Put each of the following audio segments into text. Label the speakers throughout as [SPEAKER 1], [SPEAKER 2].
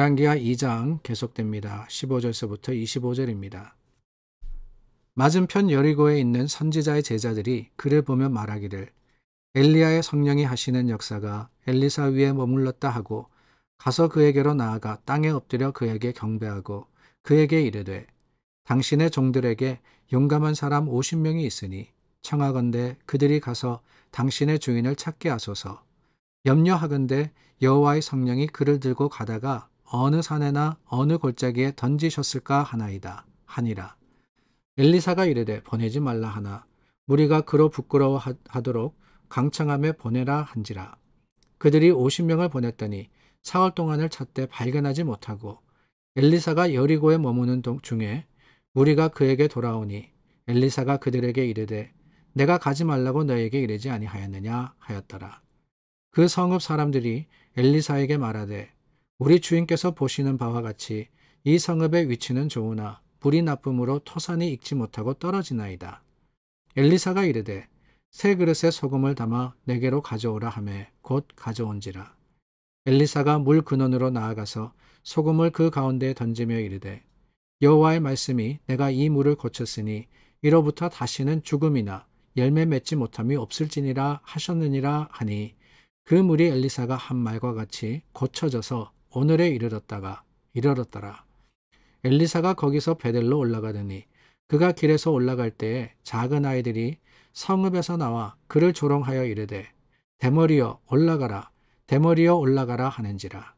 [SPEAKER 1] 열왕기하 2장 계속됩니다. 15절서부터 25절입니다. 맞은편 여리고에 있는 선지자의 제자들이 그를 보며 말하기를 엘리야의 성령이 하시는 역사가 엘리사 위에 머물렀다 하고 가서 그에게로 나아가 땅에 엎드려 그에게 경배하고 그에게 이르되 당신의 종들에게 용감한 사람 50명이 있으니 청하건대 그들이 가서 당신의 주인을 찾게 하소서. 염려하건대 여호와의 성령이 그를 들고 가다가 어느 산에나 어느 골짜기에 던지셨을까 하나이다 하니라. 엘리사가 이르되 보내지 말라 하나 무리가 그로 부끄러워하도록 강청함에 보내라 한지라. 그들이 50명을 보냈더니 사흘 동안을 찾되 발견하지 못하고 엘리사가 여리고에 머무는 중에 무리가 그에게 돌아오니 엘리사가 그들에게 이르되 내가 가지 말라고 너에게 이르지 아니하였느냐 하였더라. 그 성읍 사람들이 엘리사에게 말하되 우리 주인께서 보시는 바와 같이 이 성읍의 위치는 좋으나 불이 나쁨으로 토산이 익지 못하고 떨어지나이다. 엘리사가 이르되 새 그릇에 소금을 담아 내게로 가져오라 하매 곧 가져온지라. 엘리사가 물 근원으로 나아가서 소금을 그 가운데에 던지며 이르되 여호와의 말씀이 내가 이 물을 고쳤으니 이로부터 다시는 죽음이나 열매 맺지 못함이 없을지니라 하셨느니라 하니 그 물이 엘리사가 한 말과 같이 고쳐져서 오늘에 이르렀더라. 엘리사가 거기서 베델로 올라가더니 그가 길에서 올라갈 때에 작은 아이들이 성읍에서 나와 그를 조롱하여 이르되 대머리여 올라가라 대머리여 올라가라 하는지라.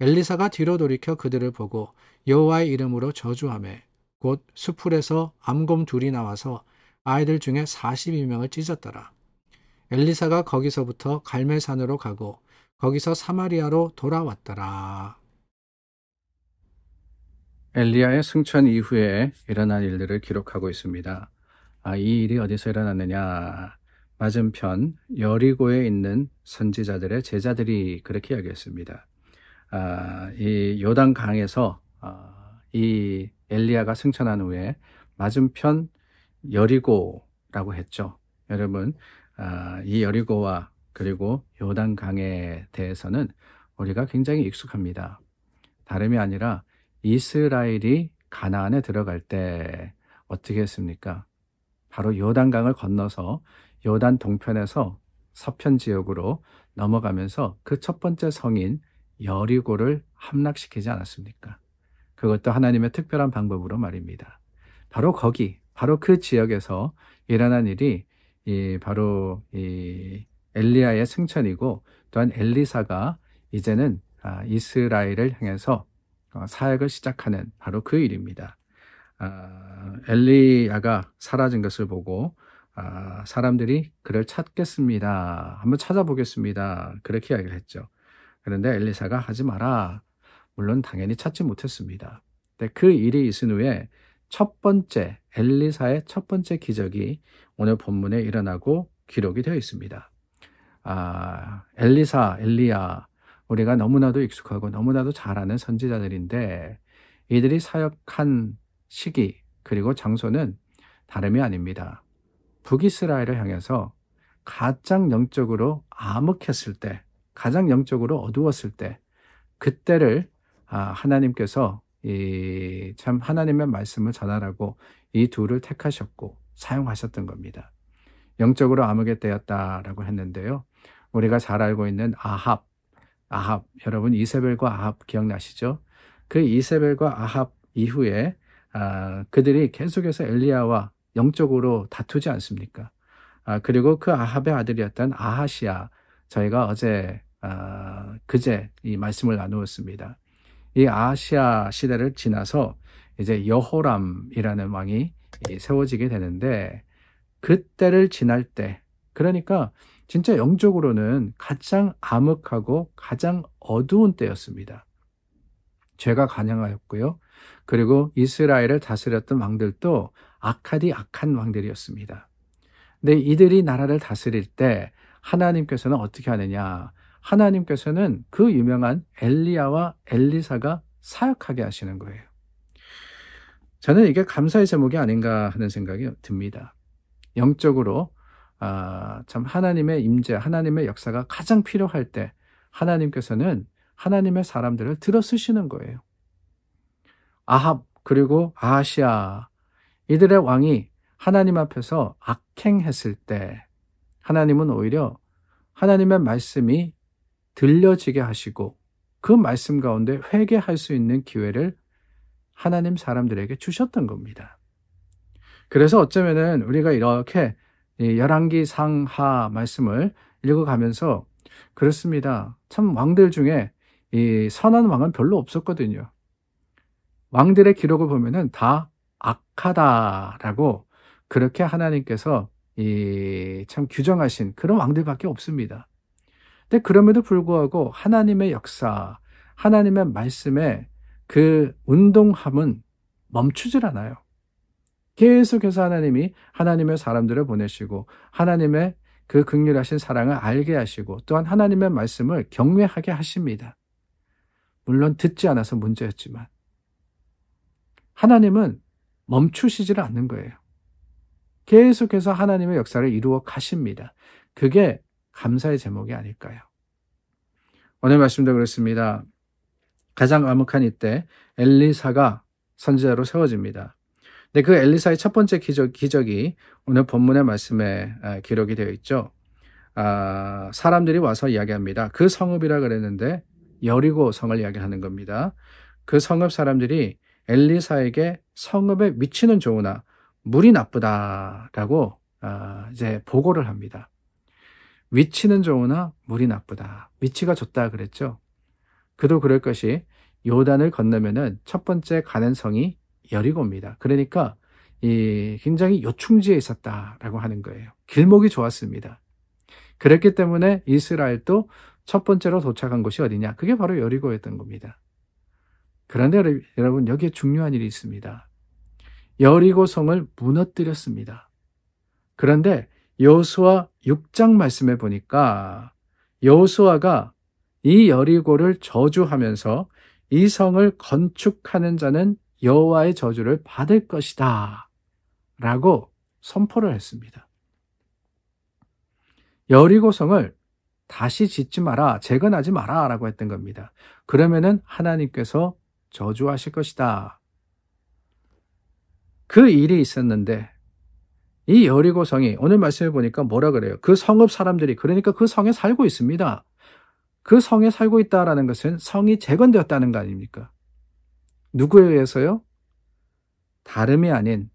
[SPEAKER 1] 엘리사가 뒤로 돌이켜 그들을 보고 여호와의 이름으로 저주하매 곧 수풀에서 암곰 둘이 나와서 아이들 중에 42명을 찢었더라. 엘리사가 거기서부터 갈멜산으로 가고 거기서 사마리아로 돌아왔더라. 엘리야의 승천 이후에 일어난 일들을 기록하고 있습니다. 이 일이 어디서 일어났느냐? 맞은편 여리고에 있는 선지자들의 제자들이 그렇게 이야기했습니다. 이 요단강에서 이 엘리야가 승천한 후에 맞은편 여리고라고 했죠. 여러분, 이 여리고와 그리고 요단강에 대해서는 우리가 굉장히 익숙합니다. 다름이 아니라 이스라엘이 가나안에 들어갈 때 어떻게 했습니까? 바로 요단강을 건너서 요단 동편에서 서편 지역으로 넘어가면서 그 첫 번째 성인 여리고를 함락시키지 않았습니까? 그것도 하나님의 특별한 방법으로 말입니다. 바로 거기, 바로 그 지역에서 일어난 일이 바로 엘리야의 승천이고 또한 엘리사가 이제는 이스라엘을 향해서 사역을 시작하는 바로 그 일입니다. 엘리야가 사라진 것을 보고 사람들이 그를 찾겠습니다. 한번 찾아보겠습니다. 그렇게 이야기를 했죠. 그런데 엘리사가 하지 마라. 물론 당연히 찾지 못했습니다. 근데 그 일이 있은 후에 엘리사의 첫 번째 기적이 오늘 본문에 일어나고 기록이 되어 있습니다. 엘리야, 우리가 너무나도 익숙하고 너무나도 잘 아는 선지자들인데 이들이 사역한 시기 그리고 장소는 다름이 아닙니다. 북이스라엘을 향해서 가장 영적으로 암흑했을 때, 가장 영적으로 어두웠을 때, 그때를 하나님께서 참 하나님의 말씀을 전하라고 이 둘을 택하셨고 사용하셨던 겁니다. 영적으로 암흑의 때였다라고 했는데요. 우리가 잘 알고 있는 아합, 여러분 이세벨과 아합 기억나시죠? 그 이세벨과 아합 이후에 그들이 계속해서 엘리야와 영적으로 다투지 않습니까? 그리고 그 아합의 아들이었던 아하시야, 저희가 그제 이 말씀을 나누었습니다. 이 아하시야 시대를 지나서 이제 여호람이라는 왕이 세워지게 되는데 그때를 지날 때, 그러니까 진짜 영적으로는 가장 암흑하고 가장 어두운 때였습니다. 죄가 관영하였고요. 그리고 이스라엘을 다스렸던 왕들도 악한 왕들이었습니다. 근데 이들이 나라를 다스릴 때 하나님께서는 어떻게 하느냐? 하나님께서는 그 유명한 엘리야와 엘리사가 사역하게 하시는 거예요. 저는 이게 감사의 제목이 아닌가 하는 생각이 듭니다. 영적으로 참 하나님의 임재, 하나님의 역사가 가장 필요할 때 하나님께서는 하나님의 사람들을 들어 쓰시는 거예요. 아합 그리고 아하시아 이들의 왕이 하나님 앞에서 악행했을 때 하나님은 오히려 하나님의 말씀이 들려지게 하시고 그 말씀 가운데 회개할 수 있는 기회를 하나님 사람들에게 주셨던 겁니다. 그래서 어쩌면은 우리가 이렇게 열왕기 상하 말씀을 읽어가면서 그렇습니다. 참 왕들 중에 이 선한 왕은 별로 없었거든요. 왕들의 기록을 보면은 다 악하다라고 그렇게 하나님께서 참 규정하신 그런 왕들밖에 없습니다. 근데 그럼에도 불구하고 하나님의 역사, 하나님의 말씀에 그 운동함은 멈추질 않아요. 계속해서 하나님이 하나님의 사람들을 보내시고 하나님의 그 긍휼하신 사랑을 알게 하시고 또한 하나님의 말씀을 경외하게 하십니다. 물론 듣지 않아서 문제였지만 하나님은 멈추시지를 않는 거예요. 계속해서 하나님의 역사를 이루어 가십니다. 그게 감사의 제목이 아닐까요? 오늘 말씀도 그렇습니다. 가장 암흑한 이때 엘리사가 선지자로 세워집니다. 근데 그 엘리사의 첫 번째 기적이 오늘 본문의 말씀에 기록이 되어 있죠. 사람들이 와서 이야기합니다. 그 성읍이라 그랬는데 여리고 성을 이야기하는 겁니다. 그 성읍 사람들이 엘리사에게 성읍에 위치는 좋으나 물이 나쁘다라고 이제 보고를 합니다. 위치는 좋으나 물이 나쁘다. 위치가 좋다 그랬죠. 그도 그럴 것이 요단을 건너면은 첫 번째 가는 성이 여리고입니다. 그러니까 굉장히 요충지에 있었다라고 하는 거예요. 길목이 좋았습니다. 그랬기 때문에 이스라엘도 첫 번째로 도착한 곳이 어디냐? 그게 바로 여리고였던 겁니다. 그런데 여러분 여기에 중요한 일이 있습니다. 여리고 성을 무너뜨렸습니다. 그런데 여호수아 6장 말씀에 보니까 여호수아가 이 여리고를 저주하면서 이 성을 건축하는 자는 여호와의 저주를 받을 것이다 라고 선포를 했습니다. 여리고 성을 다시 짓지 마라, 재건하지 마라 라고 했던 겁니다. 그러면은 하나님께서 저주하실 것이다. 그 일이 있었는데 이 여리고 성이 오늘 말씀해 보니까 뭐라 그래요? 그 성읍 사람들이 그러니까 그 성에 살고 있습니다. 그 성에 살고 있다라는 것은 성이 재건되었다는 거 아닙니까? 누구에 의해서요? 다름이 아닌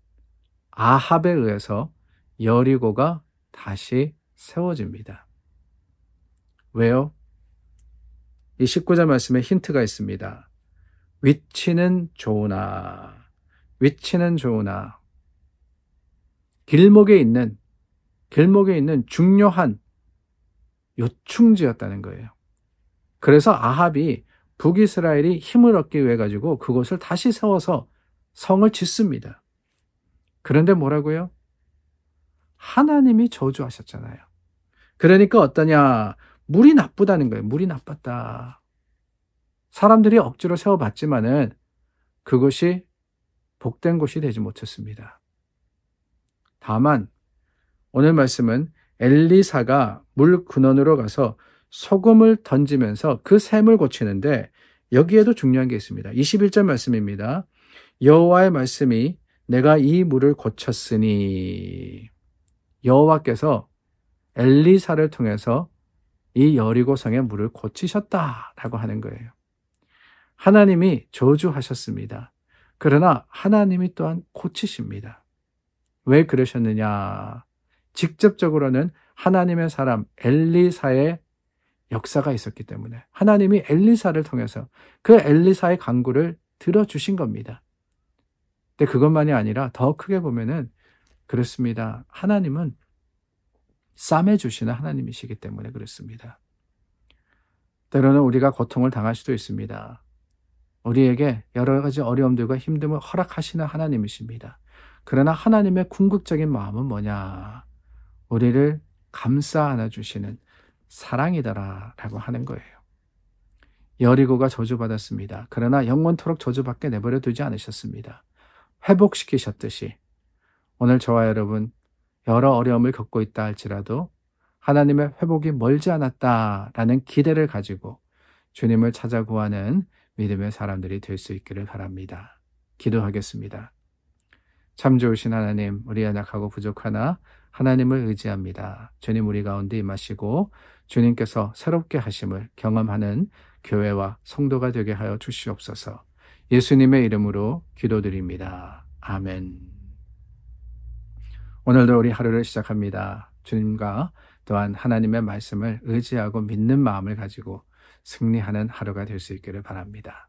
[SPEAKER 1] 아합에 의해서 여리고가 다시 세워집니다. 왜요? 이 19절 말씀에 힌트가 있습니다. 위치는 좋으나 길목에 있는 중요한 요충지였다는 거예요. 그래서 아합이 북이스라엘이 힘을 얻기 위해 가지고 그곳을 다시 세워서 성을 짓습니다. 그런데 뭐라고요? 하나님이 저주하셨잖아요. 그러니까 어떠냐? 물이 나쁘다는 거예요. 물이 나빴다. 사람들이 억지로 세워봤지만은 그것이 복된 곳이 되지 못했습니다. 다만 오늘 말씀은 엘리사가 물 근원으로 가서 소금을 던지면서 그 샘을 고치는데 여기에도 중요한 게 있습니다. 21절 말씀입니다. 여호와의 말씀이 내가 이 물을 고쳤으니 여호와께서 엘리사를 통해서 이 여리고 성의 물을 고치셨다라고 하는 거예요. 하나님이 저주하셨습니다. 그러나 하나님이 또한 고치십니다. 왜 그러셨느냐? 직접적으로는 하나님의 사람 엘리사의 역사가 있었기 때문에 하나님이 엘리사를 통해서 그 엘리사의 간구를 들어주신 겁니다. 근데 그것만이 아니라 더 크게 보면은 그렇습니다. 하나님은 쌈해 주시는 하나님이시기 때문에 그렇습니다. 때로는 우리가 고통을 당할 수도 있습니다. 우리에게 여러 가지 어려움들과 힘듦을 허락하시는 하나님이십니다. 그러나 하나님의 궁극적인 마음은 뭐냐? 우리를 감싸 안아주시는 사랑이다라고 하는 거예요. 여리고가 저주받았습니다. 그러나 영원토록 저주받게 내버려 두지 않으셨습니다. 회복시키셨듯이 오늘 저와 여러분 여러 어려움을 겪고 있다 할지라도 하나님의 회복이 멀지 않았다라는 기대를 가지고 주님을 찾아 구하는 믿음의 사람들이 될 수 있기를 바랍니다. 기도하겠습니다. 참 좋으신 하나님, 우리 연약하고 부족하나 하나님을 의지합니다. 주님 우리 가운데 임하시고 주님께서 새롭게 하심을 경험하는 교회와 성도가 되게 하여 주시옵소서. 예수님의 이름으로 기도드립니다. 아멘. 오늘도 우리 하루를 시작합니다. 주님과 또한 하나님의 말씀을 의지하고 믿는 마음을 가지고 승리하는 하루가 될 수 있기를 바랍니다.